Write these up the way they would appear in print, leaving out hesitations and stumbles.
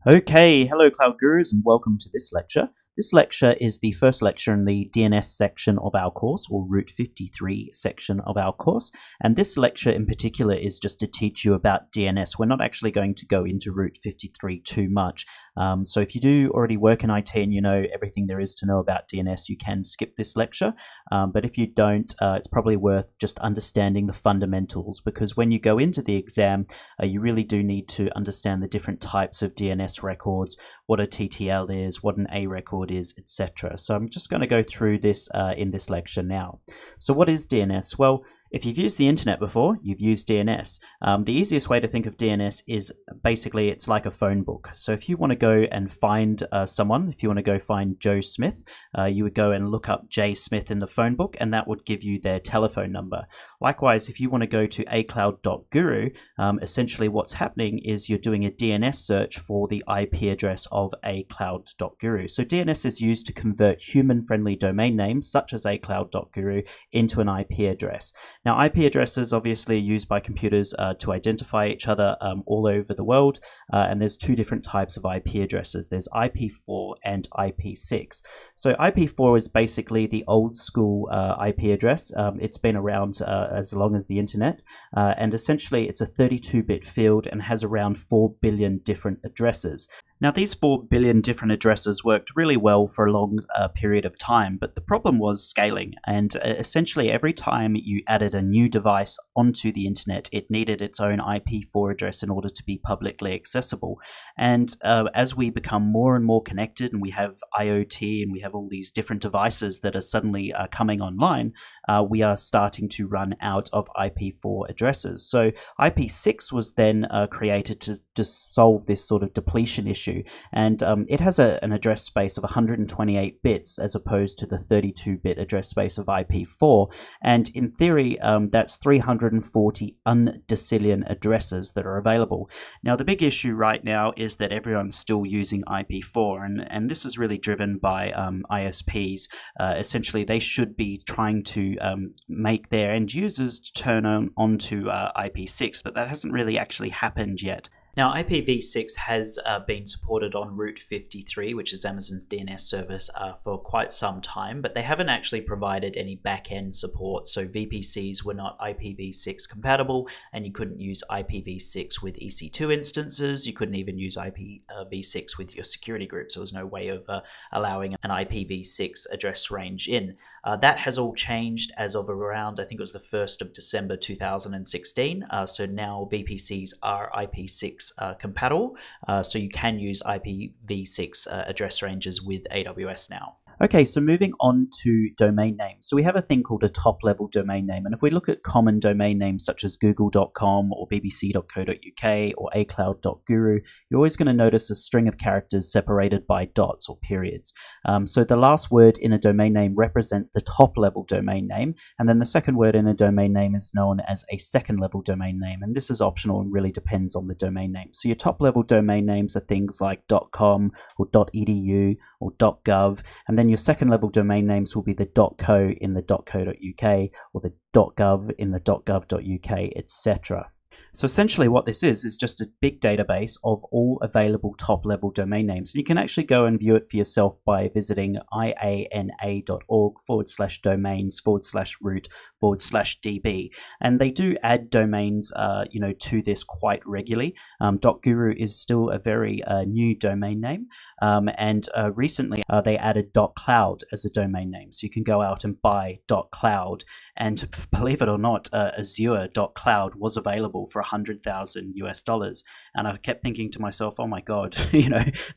Okay, hello Cloud Gurus and welcome to this lecture. This lecture is the first lecture in the DNS section of our course, or Route 53 section of our course, and this lecture in particular is just to teach you about DNS. We're not actually going to go into Route 53 too much, so if you do already work in IT and you know everything there is to know about DNS, you can skip this lecture, but if you don't, it's probably worth just understanding the fundamentals, because when you go into the exam, you really do need to understand the different types of DNS records, what a TTL is, what an A record is, etc. So I'm just going to go through this in this lecture now. So what is DNS? Well, if you've used the internet before, you've used DNS. The easiest way to think of DNS is basically it's like a phone book. So if you want to go and find someone, if you want to go find Joe Smith, you would go and look up J Smith in the phone book, and that would give you their telephone number. Likewise, if you want to go to acloud.guru, essentially what's happening is you're doing a DNS search for the IP address of acloud.guru. So DNS is used to convert human-friendly domain names, such as acloud.guru, into an IP address. Now, IP addresses obviously are used by computers to identify each other all over the world, and there's two different types of IP addresses. There's IP4 and IP6. So IP4 is basically the old school IP address. It's been around as long as the internet, and essentially it's a 32-bit field and has around 4 billion different addresses. Now, these 4 billion different addresses worked really well for a long period of time, but the problem was scaling, and essentially every time you added a new device onto the internet, it needed its own IP4 address in order to be publicly accessible. And as we become more and more connected, and we have IoT, and we have all these different devices that are suddenly coming online, we are starting to run out of IP4 addresses. So IP6 was then created to solve this sort of depletion issue. And it has an address space of 128 bits as opposed to the 32-bit address space of IP4. And in theory, that's 340 undecillion addresses that are available. Now, the big issue right now is that everyone's still using IP4, and this is really driven by ISPs. Essentially, they should be trying to make their end users turn onto IP6, but that hasn't really actually happened yet. Now, IPv6 has been supported on Route 53, which is Amazon's DNS service, for quite some time, but they haven't actually provided any back-end support. So VPCs were not IPv6 compatible, and you couldn't use IPv6 with EC2 instances. You couldn't even use IPv6 with your security groups. There was no way of allowing an IPv6 address range in. That has all changed as of around, I think it was the 1st of December 2016. So now VPCs are IP6 compatible, so you can use IPv6 address ranges with AWS now. Okay, so moving on to domain names. So we have a thing called a top-level domain name, and if we look at common domain names such as google.com or bbc.co.uk or acloud.guru, you're always going to notice a string of characters separated by dots or periods. So the last word in a domain name represents the top-level domain name, and then the second word in a domain name is known as a second-level domain name, and this is optional and really depends on the domain name. So your top-level domain names are things like .com or .edu or .gov, and then your second level domain names will be the .co in the .co.uk or the .gov in the .gov.uk, etc. So essentially what this is just a big database of all available top-level domain names. And you can actually go and view it for yourself by visiting iana.org/domains/root/db. And they do add domains to this quite regularly. .guru is still a very new domain name. And recently they added .cloud as a domain name. So you can go out and buy .cloud. And believe it or not, Azure.cloud was available for $100,000. And I kept thinking to myself, oh my God,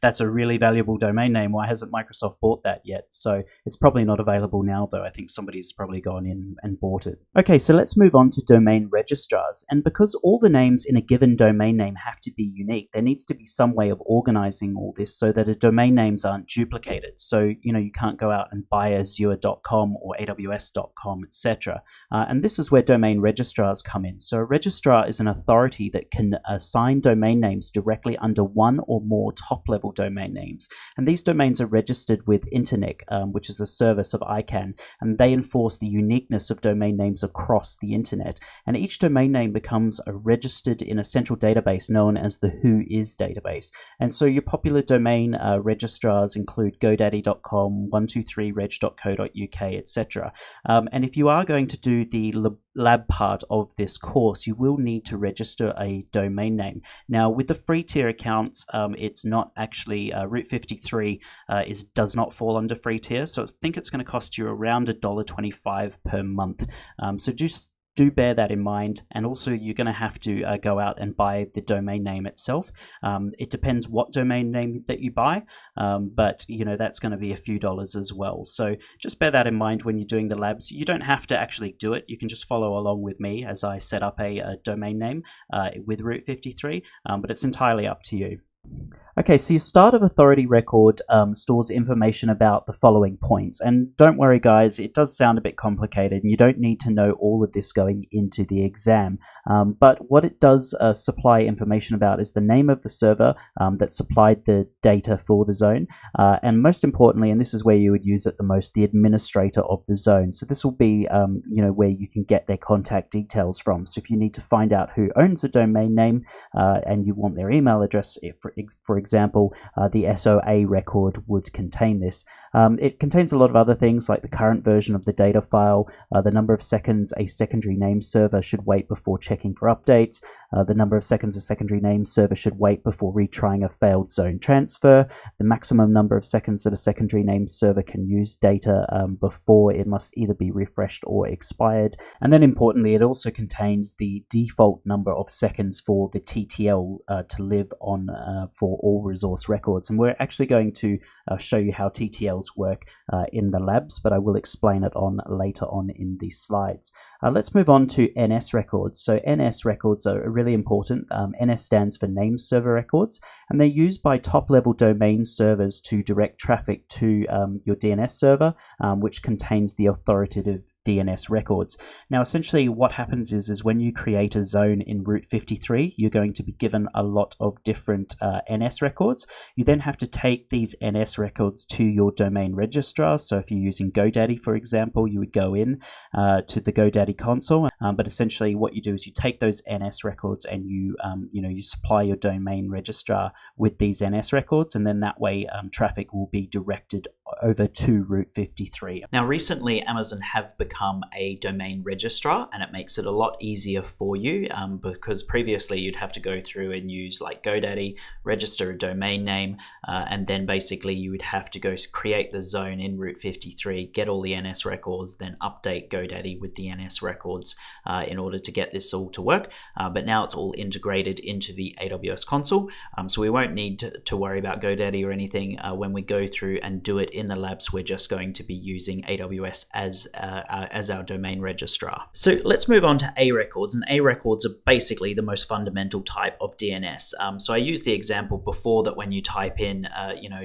that's a really valuable domain name. Why hasn't Microsoft bought that yet? So it's probably not available now, though. I think somebody's probably gone in and bought it. Okay, so let's move on to domain registrars. And because all the names in a given domain name have to be unique, there needs to be some way of organizing all this so that the domain names aren't duplicated. So, you can't go out and buy Azure.com or AWS.com, etc. And this is where domain registrars come in. So a registrar is an authority that can assign domain names directly under one or more top-level domain names. And these domains are registered with Internic, which is a service of ICANN, and they enforce the uniqueness of domain domain names across the internet, and each domain name becomes registered in a central database known as the Whois database. And so your popular domain registrars include GoDaddy.com, 123reg.co.uk, etc. And if you are going to do the lab part of this course, you will need to register a domain name. Now, with the free tier accounts, it's not actually Route 53 does not fall under free tier, so I think it's going to cost you around $1.25 per month. So just do bear that in mind, and also you're going to have to go out and buy the domain name itself. It depends what domain name that you buy, but that's going to be a few dollars as well. So just bear that in mind when you're doing the labs. You don't have to actually do it. You can just follow along with me as I set up a domain name with Route 53, but it's entirely up to you. Okay, so your start of authority record stores information about the following points. And don't worry, guys, it does sound a bit complicated, and you don't need to know all of this going into the exam. But what it does supply information about is the name of the server that supplied the data for the zone. And most importantly, and this is where you would use it the most, the administrator of the zone. So this will be where you can get their contact details from. So if you need to find out who owns a domain name and you want their email address, for example, the SOA record would contain this. It contains a lot of other things like the current version of the data file, the number of seconds a secondary name server should wait before checking for updates, the number of seconds a secondary name server should wait before retrying a failed zone transfer, the maximum number of seconds that a secondary name server can use data before it must either be refreshed or expired. And then importantly, it also contains the default number of seconds for the TTL to live on for all resource records. And we're actually going to show you how TTLs work in the labs, but I will explain it later on in these slides. Let's move on to NS records. So NS records are really important. NS stands for name server records, and they're used by top-level domain servers to direct traffic to your DNS server, which contains the authoritative DNS records. Now, essentially what happens is when you create a zone in Route 53, you're going to be given a lot of different NS records. You then have to take these NS records to your domain registrar. So if you're using GoDaddy, for example, you would go in to the GoDaddy console. But essentially what you do is you take those NS records and you supply your domain registrar with these NS records, and then that way traffic will be directed over to Route 53. Now, recently Amazon have become a domain registrar, and it makes it a lot easier for you because previously you'd have to go through and use like GoDaddy, register a domain name, and then basically you would have to go create the zone in Route 53, get all the NS records, then update GoDaddy with the NS records in order to get this all to work. But now it's all integrated into the AWS console, so we won't need to worry about GoDaddy or anything when we go through and do it in the labs. We're just going to be using AWS as our domain registrar. So let's move on to A records, and A records are basically the most fundamental type of DNS. So I used the example before that when you type in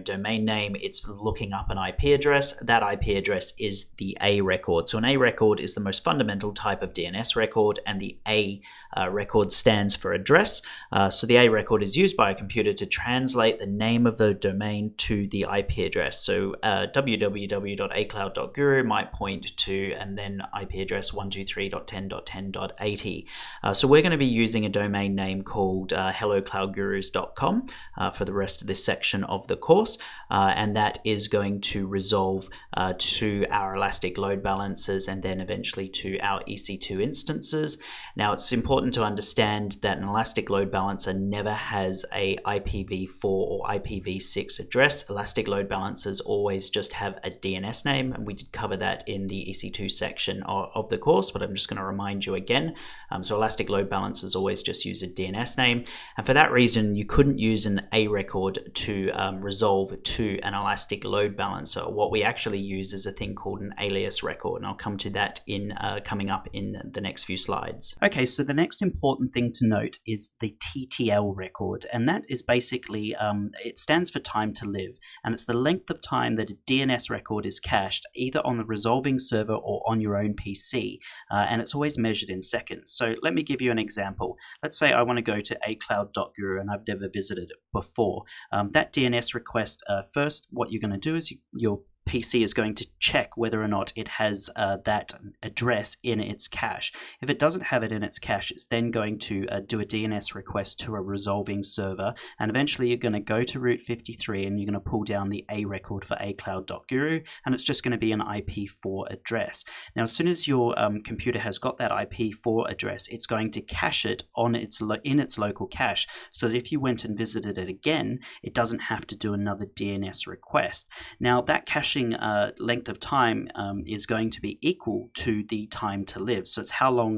domain name, it's looking up an IP address. That IP address is the A record. So an A record is the most fundamental type of DNS record, and the A record stands for address. So the A record is used by a computer to translate the name of the domain to the IP address. So www.acloud.guru might point to, and then IP address 123.10.10.80. So we're going to be using a domain name called hellocloudgurus.com for the rest of this section of the course, and that is going to resolve to our Elastic load balancers and then eventually to our EC2 instances. Now, it's important to understand that an Elastic load balancer never has a IPv4 or IPv6 address. Elastic load balancers always just have a DNS name, and we did cover that in the EC2 section of the course, but I'm just going to remind you again. So Elastic load balancers always just use a DNS name, and for that reason you couldn't use an A record to resolve to an Elastic load balancer. What we actually use is a thing called an alias record, and I'll come to that in coming up in the next few slides. Okay, so the next important thing to note is the TTL record, and that is basically it stands for time to live, and it's the length of time that a DNS record is cached either on the resolving server or on your own PC, and it's always measured in seconds. So let me give you an example. Let's say I want to go to acloud.guru and I've never visited it before. That DNS request, first what you're going to do is you're PC is going to check whether or not it has that address in its cache. If it doesn't have it in its cache, it's then going to do a DNS request to a resolving server, and eventually you're going to go to Route 53 and you're going to pull down the A record for acloud.guru, and it's just going to be an IP4 address. Now, as soon as your computer has got that IP4 address, it's going to cache it on in its local cache, so that if you went and visited it again, it doesn't have to do another DNS request. Now, that caching length of time is going to be equal to the time to live. So it's how long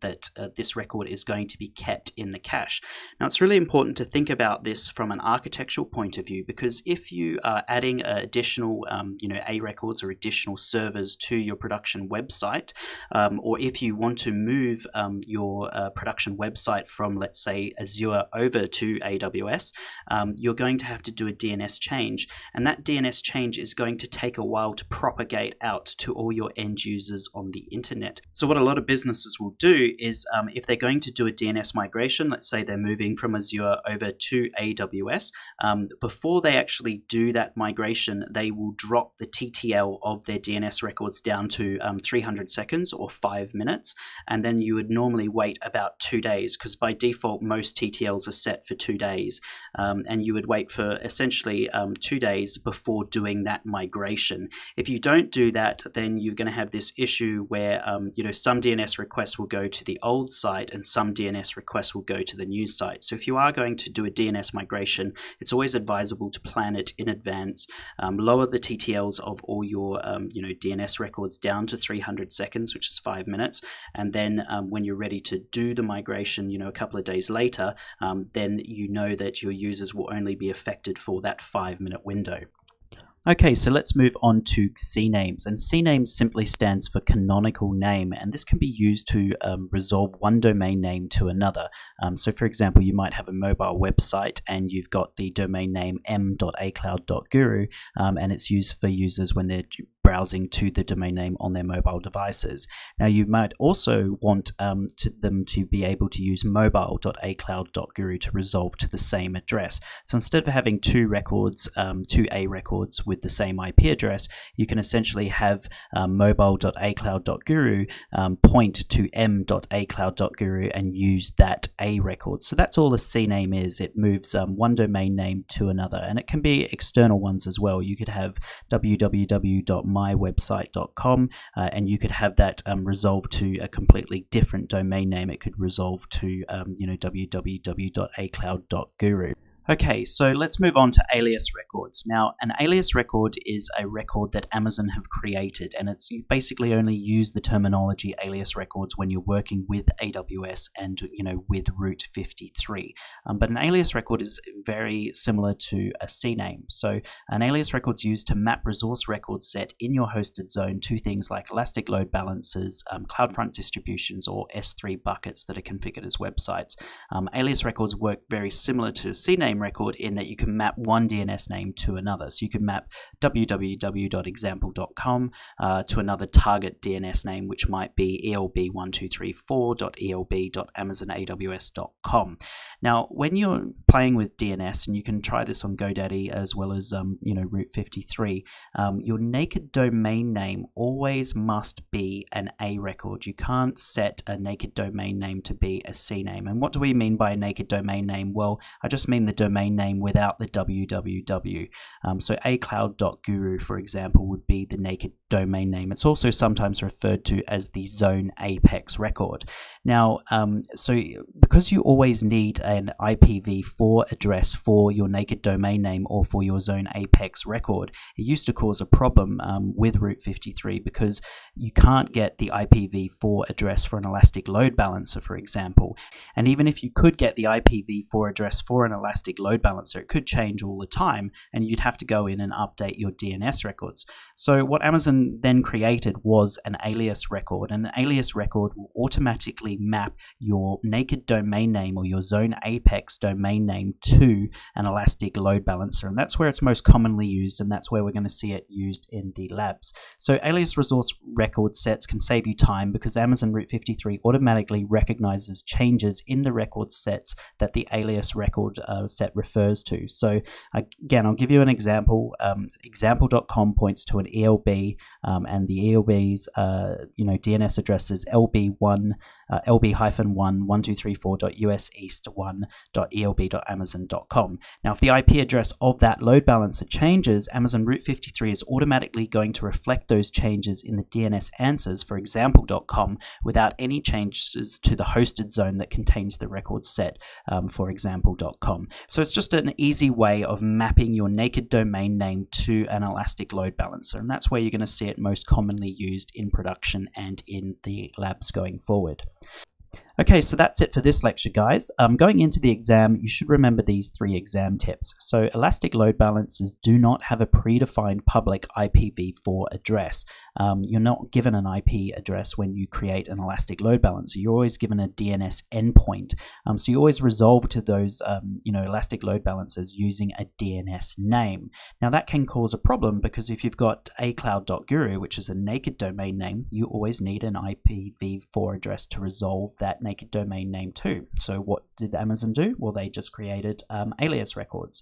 that this record is going to be kept in the cache. Now, it's really important to think about this from an architectural point of view, because if you are adding additional A records or additional servers to your production website, or if you want to move your production website from, let's say, Azure over to AWS, you're going to have to do a DNS change, and that DNS change is going to take a while to propagate out to all your end users on the internet. So what a lot of businesses will do is if they're going to do a DNS migration, let's say they're moving from Azure over to AWS, before they actually do that migration, they will drop the TTL of their DNS records down to 300 seconds or 5 minutes, and then you would normally wait about 2 days, because by default most TTLs are set for 2 days, and you would wait for essentially 2 days before doing that migration. If you don't do that, then you're going to have this issue where some DNS requests will go to the old site and some DNS requests will go to the new site. So if you are going to do a DNS migration, it's always advisable to plan it in advance. Lower the TTLs of all your DNS records down to 300 seconds, which is 5 minutes, and then when you're ready to do the migration, a couple of days later, then you know that your users will only be affected for that 5-minute window. Okay, so let's move on to CNAMEs, and CNAMEs simply stands for canonical name, and this can be used to resolve one domain name to another. So for example, you might have a mobile website and you've got the domain name m.acloud.guru, and it's used for users when they're browsing to the domain name on their mobile devices. Now, you might also want them to be able to use mobile.acloud.guru to resolve to the same address. So instead of having two records, two A records with the same IP address, you can essentially have mobile.acloud.guru point to m.acloud.guru and use that A record. So that's all a CNAME is. It moves one domain name to another, and it can be external ones as well. You could have www.mywebsite.com and you could have that resolve to a completely different domain name. It could resolve to www.acloud.guru. Okay, so let's move on to alias records. Now, an alias record is a record that Amazon have created, and you basically only use the terminology alias records when you're working with AWS and with Route 53. But an alias record is very similar to a CNAME. So an alias record is used to map resource record set in your hosted zone to things like Elastic Load Balancers, CloudFront distributions, or S3 buckets that are configured as websites. Alias records work very similar to a CNAME record in that you can map one DNS name to another. So you can map www.example.com to another target DNS name, which might be elb1234.elb.amazonaws.com. Now, when you're playing with DNS, and you can try this on GoDaddy as well as Route 53, your naked domain name always must be an A record. You can't set a naked domain name to be a CNAME. And what do we mean by a naked domain name? Well, I just mean the domain name without the www. So acloud.guru, for example, would be the naked domain name. It's also sometimes referred to as the zone apex record. Now, so because you always need an IPv4 address for your naked domain name or for your zone apex record, it used to cause a problem with Route 53 because you can't get the IPv4 address for an Elastic Load Balancer, for example. And even if you could get the IPv4 address for an Elastic Load Balancer, it could change all the time, and you'd have to go in and update your DNS records. So what Amazon Amazon then created was an alias record, and an alias record will automatically map your naked domain name or your Zone Apex domain name to an Elastic Load Balancer, and that's where it's most commonly used, and that's where we're going to see it used in the labs. So alias resource record sets can save you time because Amazon Route 53 automatically recognizes changes in the record sets that the alias record set refers to. So again, I'll give you an example. Example.com points to an ELB, and the ELB's DNS address is lb1 lb-11234.useast1.elb.amazon.com. Now, if the IP address of that load balancer changes, Amazon Route 53 is automatically going to reflect those changes in the DNS answers for example.com without any changes to the hosted zone that contains the record set for example.com. So it's just an easy way of mapping your naked domain name to an Elastic Load Balancer, and that's where you're going to see it most commonly used in production and in the labs going forward. Okay, so that's it for this lecture, guys. Going into the exam, you should remember these 3 exam tips. So Elastic Load Balancers do not have a predefined public IPv4 address. You're not given an IP address when you create an Elastic Load Balancer. You're always given a DNS endpoint. So you always resolve to those Elastic Load Balancers using a DNS name. Now that can cause a problem because if you've got acloud.guru, which is a naked domain name, you always need an IPv4 address to resolve that naked domain name too. So what did Amazon do? Well, they just created alias records.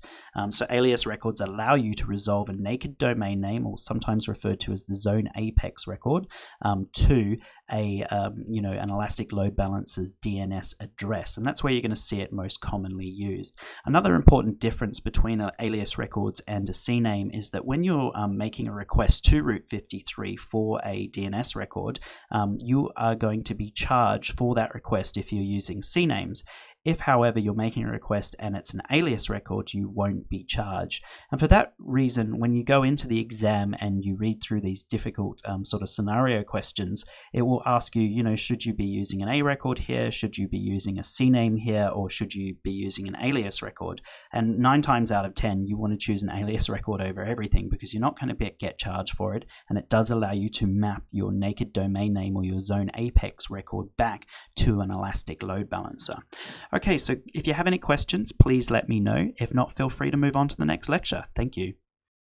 So alias records allow you to resolve a naked domain name, or sometimes referred to as the Zone Apex record, to an Elastic Load Balancer's DNS address, and that's where you're going to see it most commonly used. Another important difference between alias records and a CNAME is that when you're making a request to Route 53 for a DNS record, you are going to be charged for that request if you're using CNAMEs. If, however, you're making a request and it's an alias record, you won't be charged. And for that reason, when you go into the exam and you read through these difficult sort of scenario questions, it will ask you, should you be using an A record here? Should you be using a CNAME here? Or should you be using an alias record? And 9 times out of 10, you want to choose an alias record over everything because you're not going to get charged for it. And it does allow you to map your naked domain name or your Zone Apex record back to an Elastic Load Balancer. Okay, so if you have any questions, please let me know. If not, feel free to move on to the next lecture. Thank you.